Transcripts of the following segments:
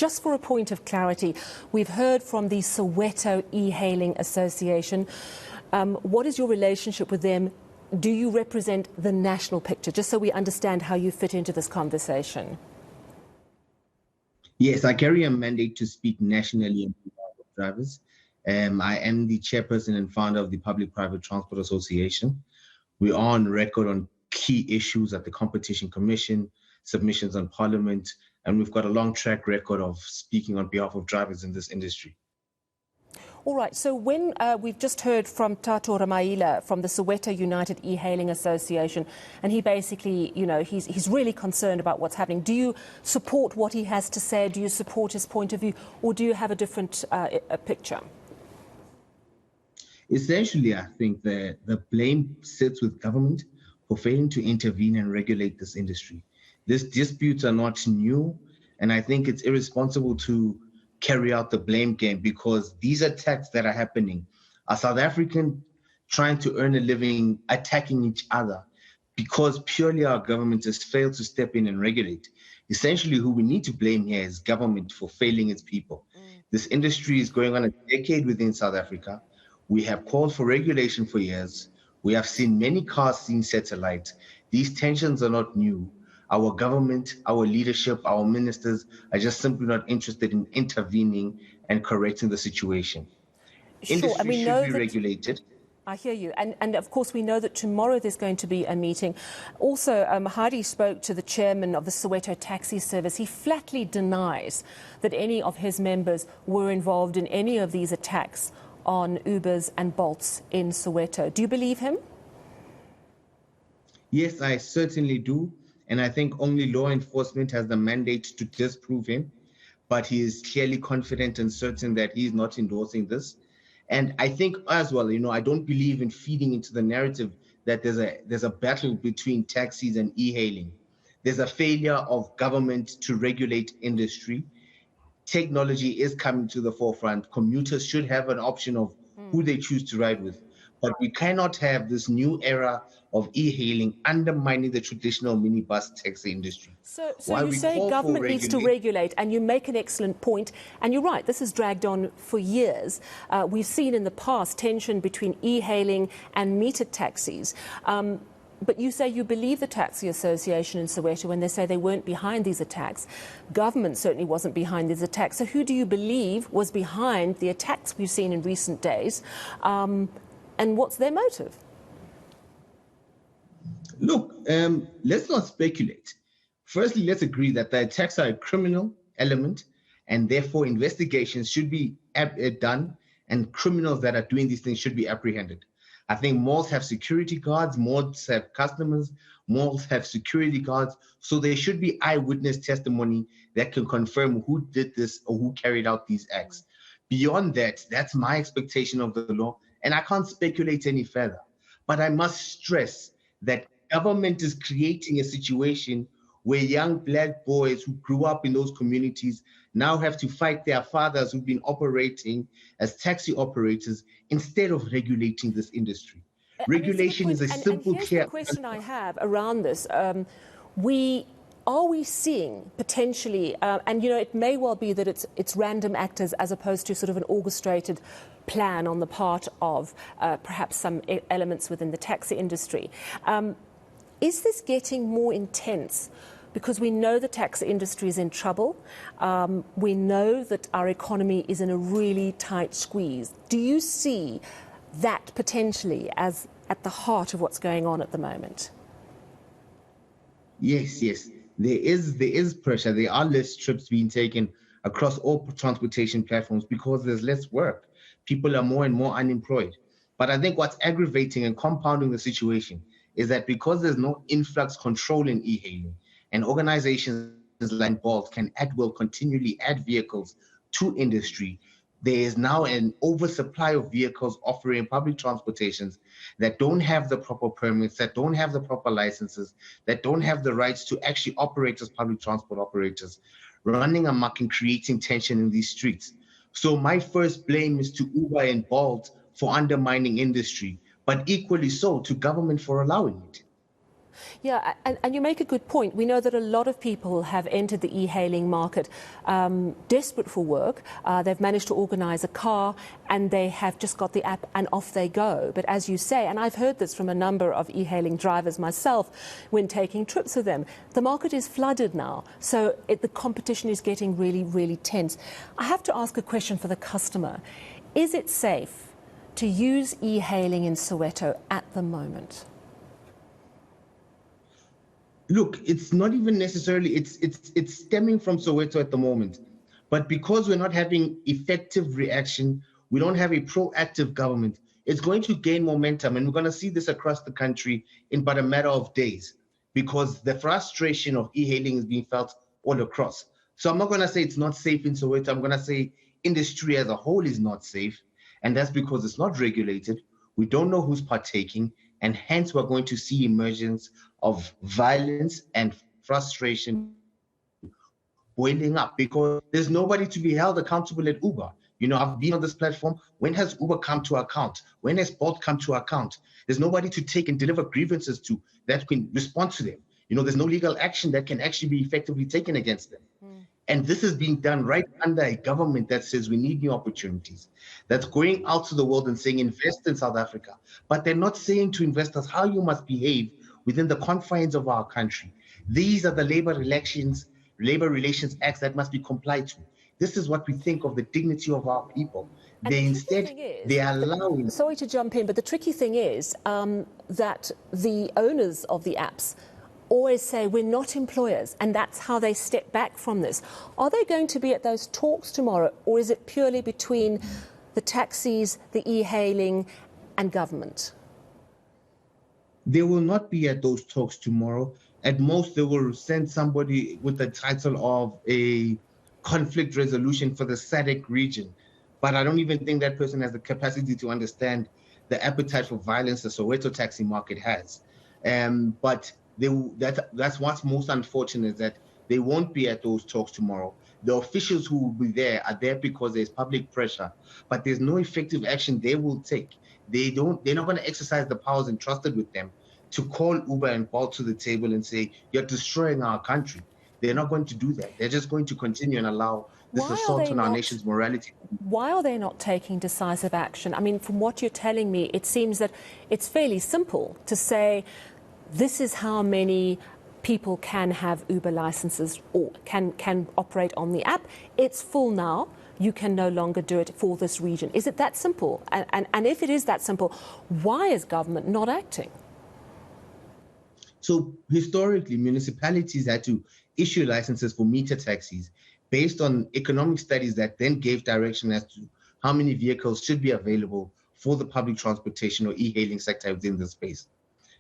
just for a point of clarity, we've heard from the Soweto E-Hailing Association. What is your relationship with them? Do you represent the national picture, just so we understand how you fit into this conversation? Yes, I carry a mandate to speak nationally on behalf of drivers. I am the chairperson and founder of the Public-Private Transport Association. We are on record on key issues at the Competition Commission, submissions on Parliament, and we've got a long track record of speaking on behalf of drivers in this industry. All right, so when we've just heard from Tato Ramaila from the Soweto United E-Hailing Association, and he basically, you know, he's really concerned about what's happening. Do you support what he has to say? Do you support his point of view? Or do you have a different picture? Essentially, I think the blame sits with government for failing to intervene and regulate this industry. These disputes are not new, and I think it's irresponsible to carry out the blame game, because these attacks that are happening are South African trying to earn a living, attacking each other, because purely our government has failed to step in and regulate. Essentially, who we need to blame here is government for failing its people. This industry is going on a decade within South Africa. We have called for regulation for years. We have seen many cars seeing satellite. These tensions are not new. Our government, our leadership, our ministers are just simply not interested in intervening and correcting the situation. Sure, Industry and we should know be regulated. I hear you. And of course, we know that tomorrow there's going to be a meeting. Also, Hadi spoke to the chairman of the Soweto taxi service. He flatly denies that any of his members were involved in any of these attacks on Ubers and Bolts in Soweto. Do you believe him? Yes, I certainly do. And I think only law enforcement has the mandate to disprove him. But he is clearly confident and certain that he's not endorsing this. And I think as well, you know, I don't believe in feeding into the narrative that there's a battle between taxis and e-hailing. There's a failure of government to regulate industry. Technology is coming to the forefront. Commuters should have an option of who they choose to ride with. But we cannot have this new era of e-hailing undermining the traditional minibus taxi industry. So you say government needs to regulate, and you make an excellent point. And you're right, this has dragged on for years. We've seen in the past tension between e-hailing and metered taxis. But you say you believe the Taxi Association in Soweto when they say they weren't behind these attacks. Government certainly wasn't behind these attacks. So who do you believe was behind the attacks we've seen in recent days? And what's their motive? Look, let's not speculate. Firstly, let's agree that the attacks are a criminal element, and therefore investigations should be done, and criminals that are doing these things should be apprehended. I think malls have security guards, malls have customers, malls have security guards, so there should be eyewitness testimony that can confirm who did this or who carried out these acts. Beyond that, that's my expectation of the law, and I can't speculate any further. But I must stress that government is creating a situation where young black boys who grew up in those communities now have to fight their fathers who've been operating as taxi operators instead of regulating this industry. Regulation is a simple, clear... Here's the question I have around this. Are we seeing potentially, and you know, it may well be that it's random actors as opposed to sort of an orchestrated plan on the part of perhaps some elements within the taxi industry. Is this getting more intense? Because we know the taxi industry is in trouble. We know that our economy is in a really tight squeeze. Do you see that potentially as at the heart of what's going on at the moment? Yes. There is pressure. There are less trips being taken across all transportation platforms because there's less work. People are more and more unemployed. But I think what's aggravating and compounding the situation is that because there's no influx control in e-hailing, and organizations like Bolt can at will continually add vehicles to industry, there is now an oversupply of vehicles offering public transportations that don't have the proper permits, that don't have the proper licenses, that don't have the rights to actually operate as public transport operators, running amok and creating tension in these streets. So my first blame is to Uber and Bolt for undermining industry, but equally so to government for allowing it. Yeah, and you make a good point. We know that a lot of people have entered the e-hailing market desperate for work. They've managed to organise a car and they have just got the app and off they go. But as you say, and I've heard this from a number of e-hailing drivers myself when taking trips with them, the market is flooded now. So the competition is getting really, really tense. I have to ask a question for the customer. Is it safe to use e-hailing in Soweto at the moment? Look, it's not even necessarily, it's stemming from Soweto at the moment. But because we're not having effective reaction, we don't have a proactive government, it's going to gain momentum. And we're going to see this across the country in but a matter of days, because the frustration of e-hailing is being felt all across. So I'm not going to say it's not safe in Soweto. I'm going to say industry as a whole is not safe. And that's because it's not regulated. We don't know who's partaking. And hence, we're going to see emergence of violence and frustration boiling up, because there's nobody to be held accountable at Uber. You know, I've been on this platform. When has Uber come to account? When has Bolt come to account? There's nobody to take and deliver grievances to that can respond to them. You know, there's no legal action that can actually be effectively taken against them. And this is being done right under a government that says we need new opportunities, that's going out to the world and saying invest in South Africa. But they're not saying to investors how you must behave within the confines of our country. These are the labor relations acts that must be complied to. This is what we think of the dignity of our people. They are allowing... Sorry to jump in, but the tricky thing is that the owners of the apps always say we're not employers, and that's how they step back from this. Are they going to be at those talks tomorrow, or is it purely between the taxis, the e-hailing and government? They will not be at those talks tomorrow. At most, they will send somebody with the title of a conflict resolution for the SADC region. But I don't even think that person has the capacity to understand the appetite for violence the Soweto taxi market has. But that's what's most unfortunate, is that they won't be at those talks tomorrow. The officials who will be there are there because there's public pressure, but there's no effective action they will take. They're not going to exercise the powers entrusted with them to call Uber and Bolt to the table and say, you're destroying our country. They're not going to do that. They're just going to continue and allow this assault on our nation's morality. Why are they not taking decisive action? I mean, from what you're telling me, it seems that it's fairly simple to say, this is how many people can have Uber licenses or can operate on the app. It's full now. You can no longer do it for this region. Is it that simple? And if it is that simple, why is government not acting? So historically, municipalities had to issue licenses for meter taxis based on economic studies that then gave direction as to how many vehicles should be available for the public transportation or e-hailing sector within the space.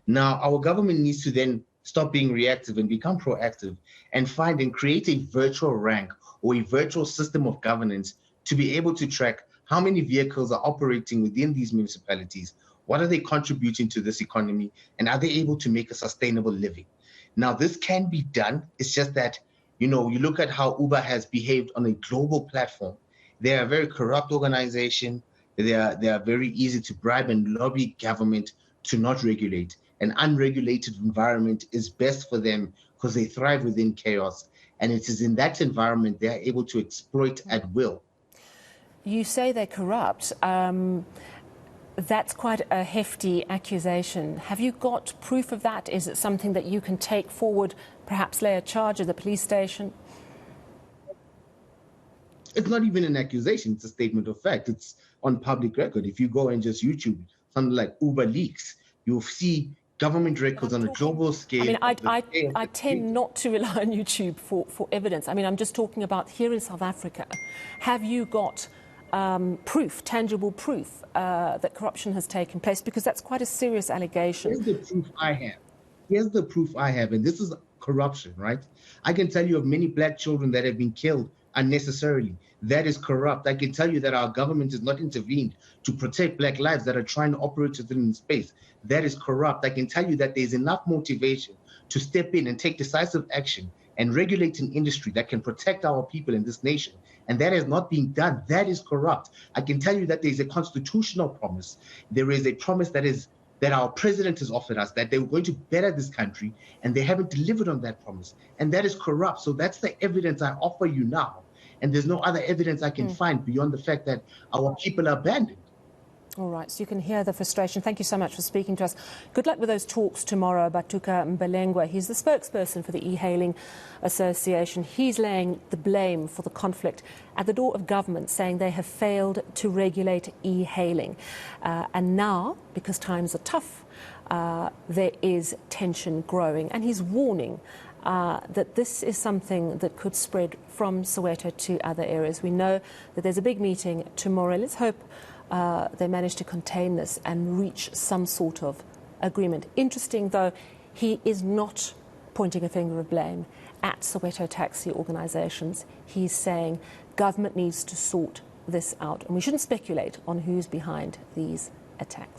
Now, our government needs to then stop being reactive and become proactive and find and create a virtual rank or a virtual system of governance to be able to track how many vehicles are operating within these municipalities, what are they contributing to this economy, and are they able to make a sustainable living? Now, this can be done. It's just that, you know, you look at how Uber has behaved on a global platform. They're a very corrupt organization. They are very easy to bribe and lobby government to not regulate. An unregulated environment is best for them because they thrive within chaos. And it is in that environment they are able to exploit at will. You say they're corrupt. That's quite a hefty accusation. Have you got proof of that? Is it something that you can take forward, perhaps lay a charge at the police station? It's not even an accusation. It's a statement of fact. It's on public record. If you go and just YouTube something like Uber leaks, you'll see government records on a global scale. I mean, I tend not to rely on YouTube for evidence. I mean, I'm just talking about here in South Africa. Have you got proof, tangible proof, that corruption has taken place? Because that's quite a serious allegation. Here's the proof I have. Here's the proof I have, and this is corruption, right? I can tell you of many black children that have been killed unnecessarily. That is corrupt. I can tell you that our government has not intervened to protect black lives that are trying to operate within space. That is corrupt. I can tell you that there's enough motivation to step in and take decisive action and regulate an industry that can protect our people in this nation. And that is not being done. That is corrupt. I can tell you that there's a constitutional promise. There is a promise that is that our president has offered us, that they were going to better this country, and they haven't delivered on that promise. And that is corrupt. So that's the evidence I offer you now. And there's no other evidence I can find beyond the fact that our people are abandoned. All right, so you can hear the frustration. Thank you so much for speaking to us. Good luck with those talks tomorrow. Vhatuka Mbelengwa, he's the spokesperson for the E-Hailing Association. He's laying the blame for the conflict at the door of government, saying they have failed to regulate e-hailing. And now, because times are tough, there is tension growing. And he's warning that this is something that could spread from Soweto to other areas. We know that there's a big meeting tomorrow. Let's hope they manage to contain this and reach some sort of agreement. Interesting, though, he is not pointing a finger of blame at Soweto taxi organisations. He's saying government needs to sort this out, and we shouldn't speculate on who's behind these attacks.